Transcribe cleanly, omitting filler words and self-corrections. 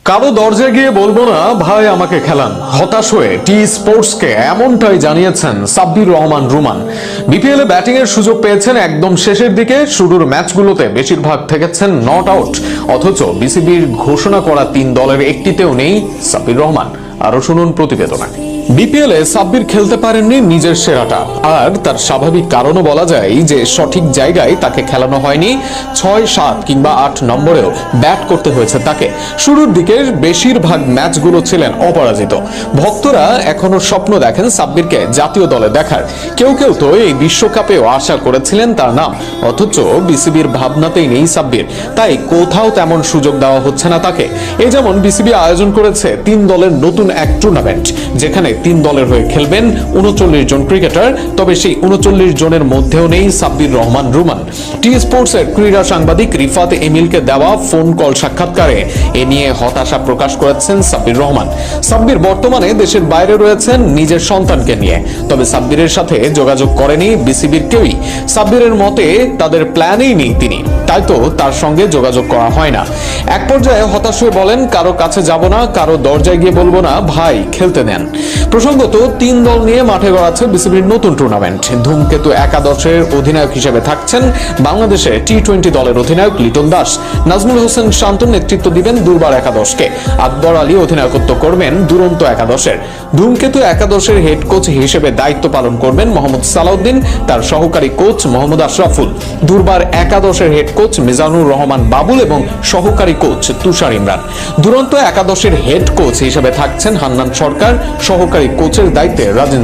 কারো দরজায় গিয়ে বলবো না ভাই আমাকে খেলান, হতাশ হয়ে টি স্পোর্টসকে এমনটাই জানিয়েছেন সাব্বির রহমান রুমান। বিপিএল এ ব্যাটিং এর সুযোগ পেয়েছেন একদম শেষের দিকে, শুরুর ম্যাচগুলোতে বেশিরভাগ থেকেছেন নট আউট, অথচ বিসিবির ঘোষণা করা 3 দলের একটিতেও নেই সাব্বির রহমান। আরো শুনুন প্রতিবেদনে। বিপিএল এ সাব্বির খেলতে পারেননি নিজের সেরাটা, আর তার স্বাভাবিক কারণও বলা যায় যে সঠিক জায়গায় তাকে খেলানো হয়নি। 6, 7 কিংবা 8 নম্বরেও ব্যাট করতে হয়েছে তাকে। শুরুর দিকের বেশিরভাগ ম্যাচগুলো ছিলেন অপরাজিত। ভক্তরা এখনো স্বপ্ন দেখেন সাব্বিরকে জাতীয় দলে দেখার। কেউ কেউ তো এই বিশ্বকাপেও আশা করেছিলেন তার নাম, অথচ বিসিবির ভাবনাতেই নেই সাব্বির, তাই কোথাও তেমন সুযোগ দেওয়া হচ্ছে না তাকে। এই যেমন বিসিবি আয়োজন করেছে 3 দলের নতুন এক টুর্নামেন্ট, যেখানে 3 দলের হয়ে খেলবেন 39 জন ক্রিকেটার। তবে সেই 39 জনের মধ্যেও নেই সাব্বির রহমান রুমান। টি স্পোর্টস এর ক্রীড়া সাংবাদিক রিফাত এমিলকে দেওয়া ফোন কল সাক্ষাৎকারে এ নিয়ে হতাশা প্রকাশ করেছেন সাব্বির রহমান। সাব্বির বর্তমানে দেশের বাইরে রয়েছেন নিজের সন্তানকে নিয়ে, তবে সাব্বিরের সাথে যোগাযোগ করেনি বিসিবির কেউই। সাব্বিরের মতে তাদের প্ল্যানেই নেই তিনি, তাই তো তার সঙ্গে যোগাযোগ করা হয় না। এক পর্যায়ে হতাশ হয়ে বলেন, কারো কাছে যাব না, কারো দরজায় গিয়ে বলবো না ভাই খেলতে দেন। প্রসঙ্গত 3 দল নিয়ে মাঠে গড়াচ্ছে বিসিবির নতুন টুর্নামেন্ট। ধূমকেতু একাদশের অধিনায়ক হিসেবে থাকছেন বাংলাদেশের টি-20 দলের অধিনায়ক লিটন দাস। নাজমুল হোসেন শান্ত নেতৃত্ব দিবেন দুর্বার একাদশকে। আকবর আলী অধিনায়কত্ব করবেন দুরন্ত একাদশের। ধূমকেতু একাদশের হেড কোচ হিসেবে দায়িত্ব পালন করবেন মোহাম্মদ সালাউদ্দিন, তার সহকারী কোচ মোহাম্মদ আশরাফুল। দুর্বার একাদশের হেড কোচ মিজানুর রহমান বাবুল এবং সহকারী কোচ তুষার ইমরান। দুরন্ত একাদশের হেড কোচ হিসেবে থাকছেন হান্নান সরকার, সহকারী কোচের দায়িত্বে রাজেন্দ্র